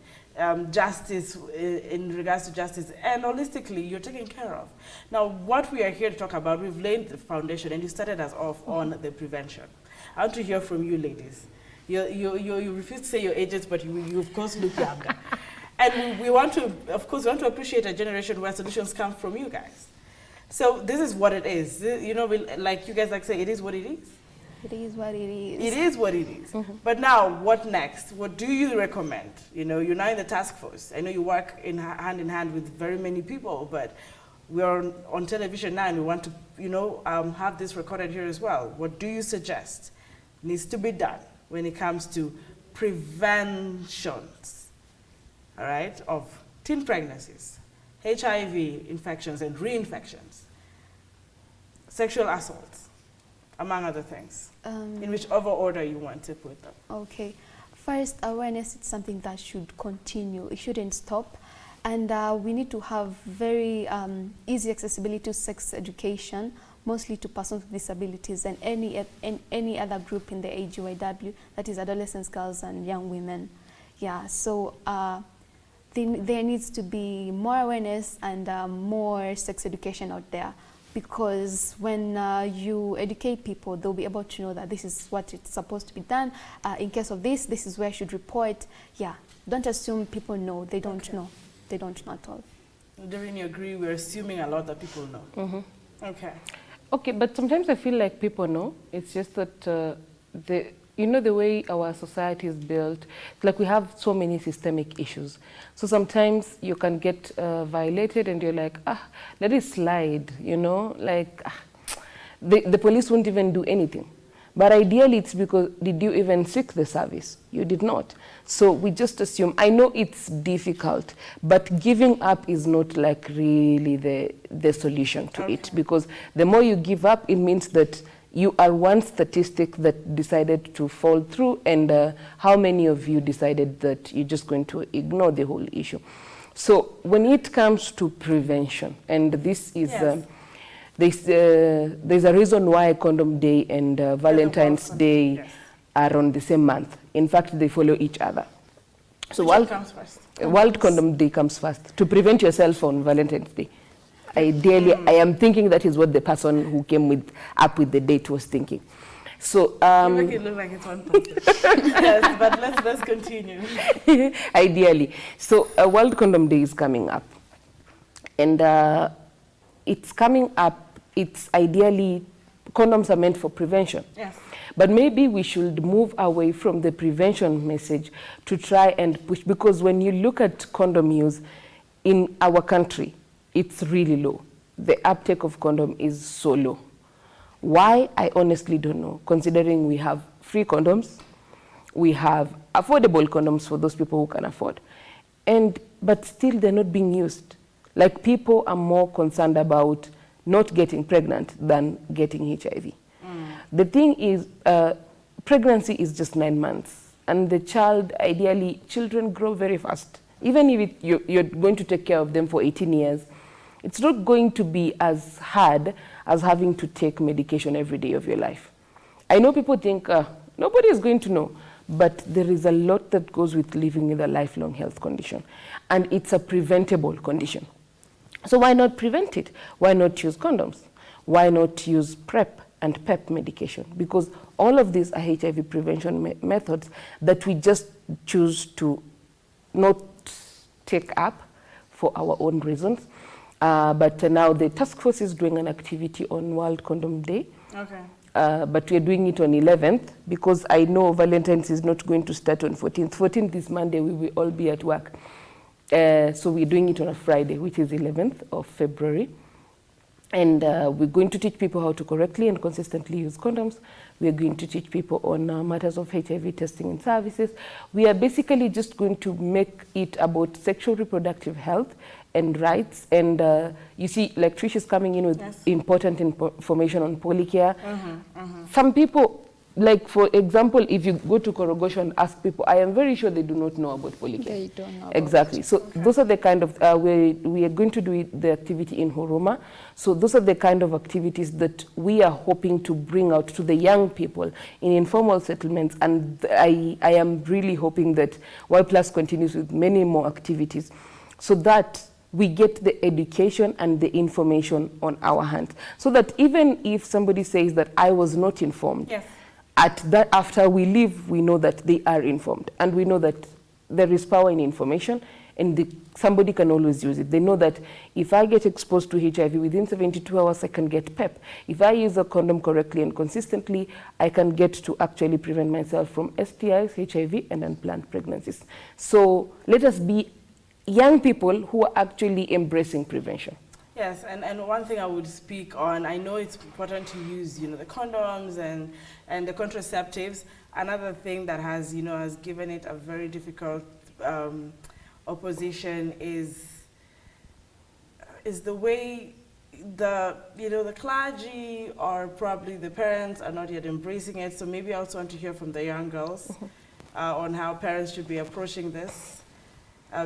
justice, in regards to justice, and holistically, you're taken care of. Now, what we are here to talk about, we've laid the foundation, and you started us off on the prevention. I want to hear from you, ladies. You refuse to say your ages, but you of course look younger. And we want to, of course, appreciate a generation where solutions come from you guys. So this is what it is. You know, like you guys like say, it is what it is. It is what it is. It is what it is. But now, what next? What do you recommend? You know, you're now in the task force. I know you work hand in hand with very many people, but we're on television now, and we want to, you know, have this recorded here as well. What do you suggest needs to be done when it comes to preventions? All right, of teen pregnancies, HIV infections and reinfections, sexual assaults, among other things, in whichever order you want to put them. Okay. First, awareness is something that should continue. It shouldn't stop. And we need to have very easy accessibility to sex education, mostly to persons with disabilities and any other group in the AGYW, that is adolescents, girls, and young women. Yeah, so there needs to be more awareness and more sex education out there, because when you educate people, they'll be able to know that this is what it's supposed to be done. In case of this is where I should report. Yeah, don't assume people know. They don't know. They don't know at all. Doreen, you agree? We're assuming a lot that people know. Okay. Okay, but sometimes I feel like people know. It's just that you know, the way our society is built, like we have so many systemic issues. So sometimes you can get violated and you're like, let it slide, you know, like the police won't even do anything. But ideally it's because, did you even seek the service? You did not. So we just assume, I know it's difficult, but giving up is not like really the solution to it, because the more you give up, it means that you are one statistic that decided to fall through, and how many of you decided that you're just going to ignore the whole issue? So when it comes to prevention, and this is, there's a reason why Condom Day and Valentine's Day are on the same month. In fact, they follow each other. So World Condom Day comes first, to prevent yourself on Valentine's Day. Ideally, I am thinking that is what the person who came up with the date was thinking. So you make it look like it's on purpose. Yes, but let's continue. Ideally, so World Condom Day is coming up, and it's coming up. It's ideally condoms are meant for prevention. Yes. But maybe we should move away from the prevention message to try and push, because when you look at condom use in our country, it's really low. The uptake of condom is so low. Why? I honestly don't know, considering we have free condoms, we have affordable condoms for those people who can afford, but still they're not being used. Like, people are more concerned about not getting pregnant than getting HIV. The thing is, pregnancy is just 9 months, and the child, ideally, children grow very fast. Even if you're going to take care of them for 18 years, it's not going to be as hard as having to take medication every day of your life. I know people think nobody is going to know, but there is a lot that goes with living with a lifelong health condition, and it's a preventable condition. So why not prevent it? Why not use condoms? Why not use PrEP and PEP medication? Because all of these are HIV prevention methods that we just choose to not take up for our own reasons. But now the task force is doing an activity on World Condom Day. Okay. But we're doing it on 11th, because I know Valentine's is not going to start on 14th. 14th is Monday, we will all be at work. So we're doing it on a Friday, which is 11th of February. And we're going to teach people how to correctly and consistently use condoms. We're going to teach people on matters of HIV testing and services. We are basically just going to make it about sexual reproductive health and rights. And you see, like, Trish is coming in with important information on polycare. Some people, like, for example, if you go to Korogosho and ask people, I am very sure they do not know about polycare. They don't know about Exactly. it. So those are the kind of, we are going to do the activity in Huruma. So those are the kind of activities that we are hoping to bring out to the young people in informal settlements. And I am really hoping that Y Plus continues with many more activities, so that we get the education and the information on our hands. So that even if somebody says that I was not informed, Yes. After we leave, we know that they are informed, and we know that there is power in information, and somebody can always use it. They know that if I get exposed to HIV within 72 hours, I can get PEP. If I use a condom correctly and consistently, I can get to actually prevent myself from STIs, HIV, and unplanned pregnancies. So let us be young people who are actually embracing prevention. Yes, and one thing I would speak on, I know it's important to use, the condoms and the contraceptives. Another thing that has, has given it a very difficult opposition is the way the clergy or probably the parents are not yet embracing it. So maybe I also want to hear from the young girls on how parents should be approaching this.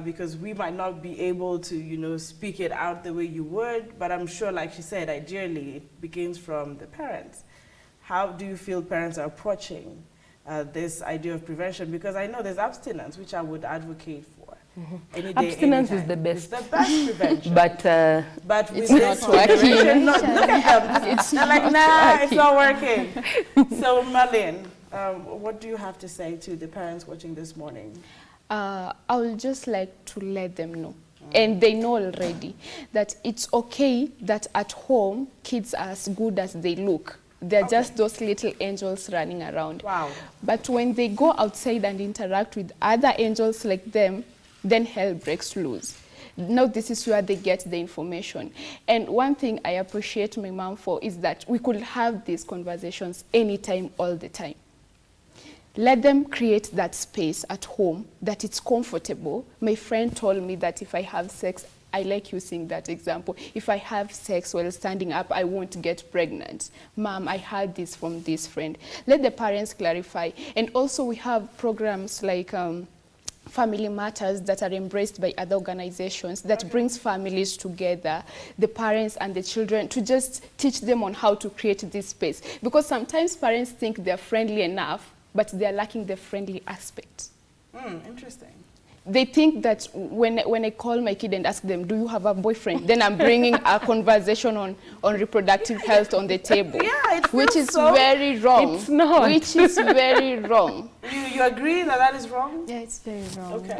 Because we might not be able to, speak it out the way you would, but I'm sure, like she said, ideally it begins from the parents. How do you feel parents are approaching this idea of prevention? Because I know there's abstinence, which I would advocate for. Any day, Abstinence anytime. is the best. It's the best prevention. But with it's this not working. generation, look at them. They're like, nah, it's not working. So, Marlene, what do you have to say to the parents watching this morning? I would just like to let them know, and they know already, that it's okay that at home kids are as good as they look. They're just those little angels running around. Wow. But when they go outside and interact with other angels like them, then hell breaks loose. Now this is where they get the information. And one thing I appreciate my mom for is that we could have these conversations anytime, all the time. Let them create that space at home, that it's comfortable. My friend told me that if I have sex, I like using that example. If I have sex while standing up, I won't get pregnant. Mom, I heard this from this friend. Let the parents clarify. And also we have programs like Family Matters that are embraced by other organizations that brings families together, the parents and the children, to just teach them on how to create this space. Because sometimes parents think they're friendly enough, but they're lacking the friendly aspect. Interesting. They think that when I call my kid and ask them, do you have a boyfriend? Then I'm bringing a conversation on reproductive health on the table. Yeah, it feels which is so. very wrong. It's not. Which is very wrong. you agree that that is wrong? Yeah, it's very wrong. Okay.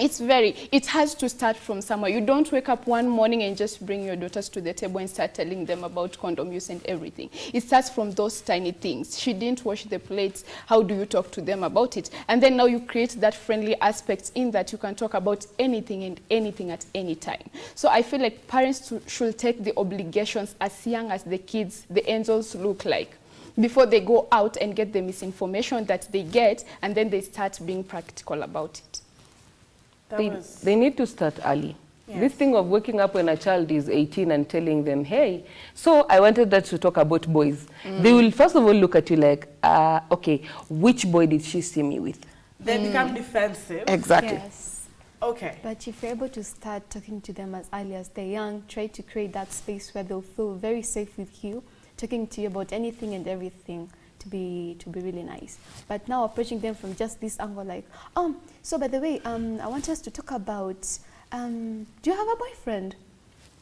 It has to start from somewhere. You don't wake up one morning and just bring your daughters to the table and start telling them about condom use and everything. It starts from those tiny things. She didn't wash the plates. How do you talk to them about it? And then now you create that friendly aspect in that you can talk about anything and anything at any time. So I feel like parents should take the obligations as young as the kids, the angels look like, before they go out and get the misinformation that they get, and then they start being practical about it. They need to start early. Yes. This thing of waking up when a child is 18 and telling them, hey, so I wanted that to talk about boys. They will first of all look at you like, okay, which boy did she see me with? They become defensive. Exactly. Yes. Okay. But if you're able to start talking to them as early as they're young, try to create that space where they'll feel very safe with you, talking to you about anything and everything, to be really nice. But now approaching them from just this angle, like, so by the way, I want us to talk about, do you have a boyfriend?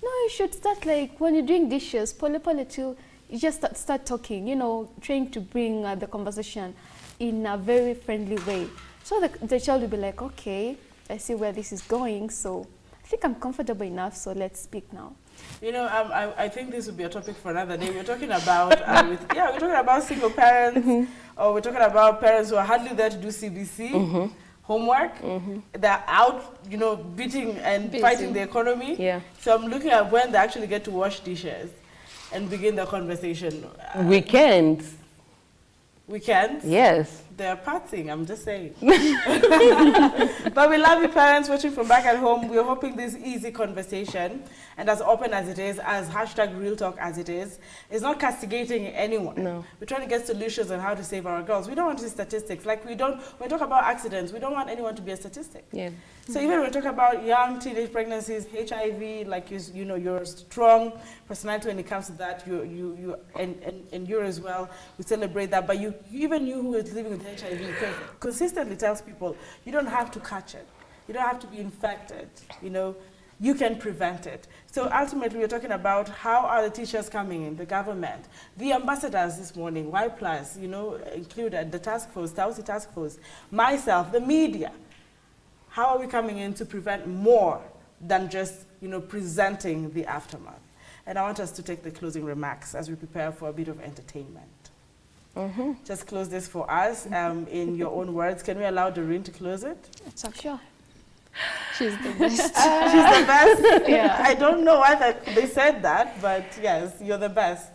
No, you should start like when you're doing dishes, pole too. You just start talking, you know, trying to bring the conversation in a very friendly way. So the child will be like, okay, I see where this is going, so I think I'm comfortable enough, so let's speak now. You know, I think this would be a topic for another day. We're talking about, we're talking about single parents, or we're talking about parents who are hardly there to do CBC, homework. They're out, you know, beating and fighting the economy. Yeah. So I'm looking at when they actually get to wash dishes and begin the conversation. Weekends. Weekends? Yes. They're partying, I'm just saying. But we love you parents watching from back at home. We're hoping this easy conversation, and as open as it is, as #real talk as it is not castigating anyone. No. We're trying to get solutions on how to save our girls. We don't want to see statistics. Like when we talk about accidents, we don't want anyone to be a statistic. Yeah. So even when we talk about young teenage pregnancies, HIV, like you know, you're a strong personality when it comes to that. And you're as well. We celebrate that. But even you who is living with HIV consistently tells people you don't have to catch it. You don't have to be infected. You know, you can prevent it. So ultimately, we're talking about how are the teachers coming in, the government, the ambassadors this morning, Y+, you know, included the task force, Tausi task force, myself, the media. How are we coming in to prevent more than just, you know, presenting the aftermath? And I want us to take the closing remarks as we prepare for a bit of entertainment. Just close this for us in your own words. Can we allow Doreen to close it? Sure. She's the best. She's the best? Yeah. I don't know why they said that, but yes, you're the best.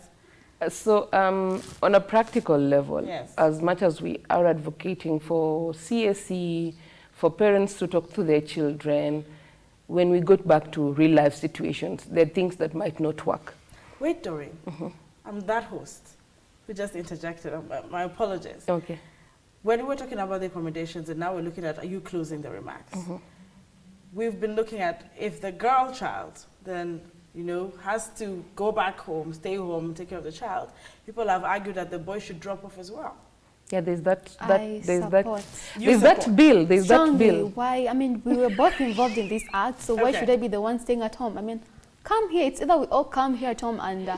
So on a practical level, Yes. as much as we are advocating for CSE, for parents to talk to their children, when we go back to real life situations, there are things that might not work. Wait, Doreen. I'm that host who just interjected. My apologies. Okay. When we were talking about the accommodations, and now we're looking at, are you closing the remarks? We've been looking at if the girl child then, you know, has to go back home, stay home, take care of the child. People have argued that the boy should drop off as well. Yeah, there's that support. bill. There's Strongly. that bill. Why? I mean, we were both involved in this act, so why Okay. should I be the one staying at home? I mean, come here. It's either we all come here at home and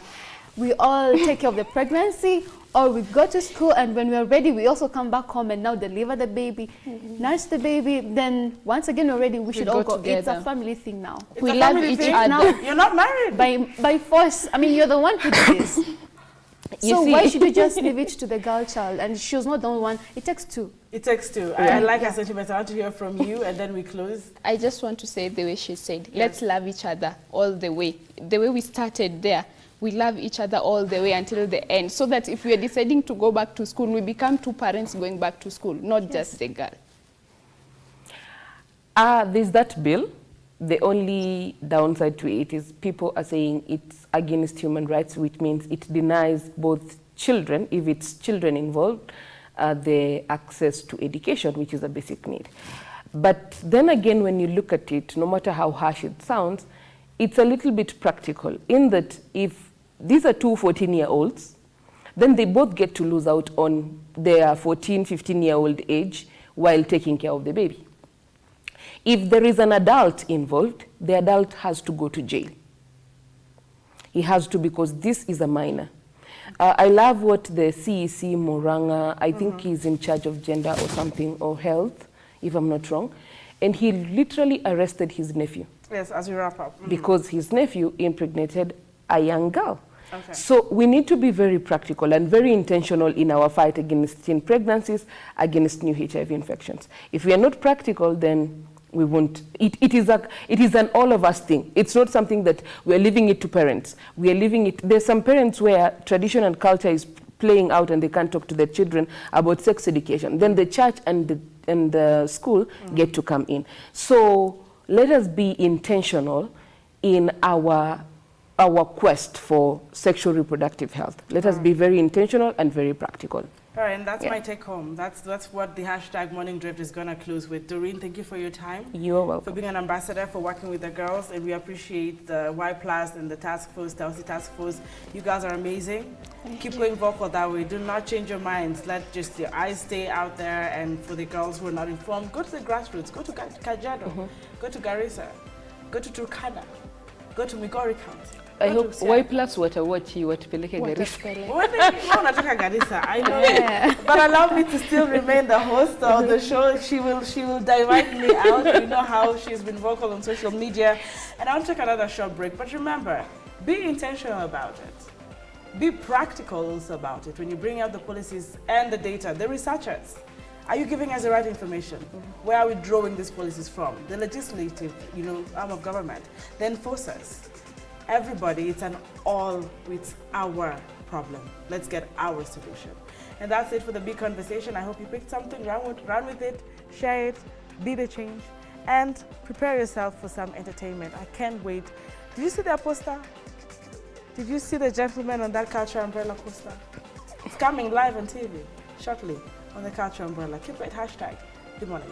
we all take care of the pregnancy, or we go to school and when we're ready, we also come back home and now deliver the baby, nurse the baby. Then once again, we're ready. We should all go. It's together. a family thing now. It's We a love family each thing. other. Now, You're not married. by force. I mean, you're the one who did this. So see- why should you just leave it to the girl child? And she was not the only one. It takes two. It takes two. I like her sentiments. I want to hear from you, and then we close. I just want to say the way she said, let's love each other all the way. The way we started there, we love each other all the way until the end, so that if we are deciding to go back to school, we become two parents going back to school, not just the girl. There's that bill. The only downside to it is people are saying it's against human rights, which means it denies both children, if it's children involved, the access to education, which is a basic need. But then again, when you look at it, no matter how harsh it sounds, it's a little bit practical in that if these are two 14-year-olds, then they both get to lose out on their 14, 15-year-old age while taking care of the baby. If there is an adult involved, the adult has to go to jail. He has to, because this is a minor. I love what the CEC Moranga, I think he's in charge of gender or something, or health, if I'm not wrong, and he literally arrested his nephew. Yes, as we wrap up. Because his nephew impregnated a young girl. Okay. So we need to be very practical and very intentional in our fight against teen pregnancies, against new HIV infections. If we are not practical, then we won't. It is an all of us thing. It's not something that we are leaving it to parents. We are leaving it. There's some parents where tradition and culture is playing out and they can't talk to their children about sex education. Then the church and the school get to come in. So let us be intentional in our quest for sexual reproductive health. Let us be very intentional and very practical. All right, and that's my take home. That's what the hashtag Morning Drift is going to close with. Doreen, thank you for your time. You're welcome. For being an ambassador, for working with the girls, and we appreciate the Y Plus and the task force, Telsey Task Force. You guys are amazing. Keep going vocal that way. Do not change your minds. Let just your eyes stay out there. And for the girls who are not informed, go to the grassroots. Go to Kajiado. Go to Garissa. Go to Turkana. Go to Migori County. I hope Y Plus watapeleke Garissa. I know, but allow me to still remain the host of the show. She will divide me out. You know how she's been vocal on social media, and I'll take another short break. But remember, be intentional about it. Be practical also about it. When you bring out the policies and the data, the researchers, are you giving us the right information? Where are we drawing these policies from? The legislative, arm of government, the enforcers. Everybody, it's our problem. Let's get our solution. And that's it for the big conversation. I hope you picked something, run with it, share it, be the change, and prepare yourself for some entertainment. I can't wait. Did you see that poster? Did you see the gentleman on that culture umbrella poster? It's coming live on TV shortly on the culture umbrella. Keep it, hashtag Good Morning.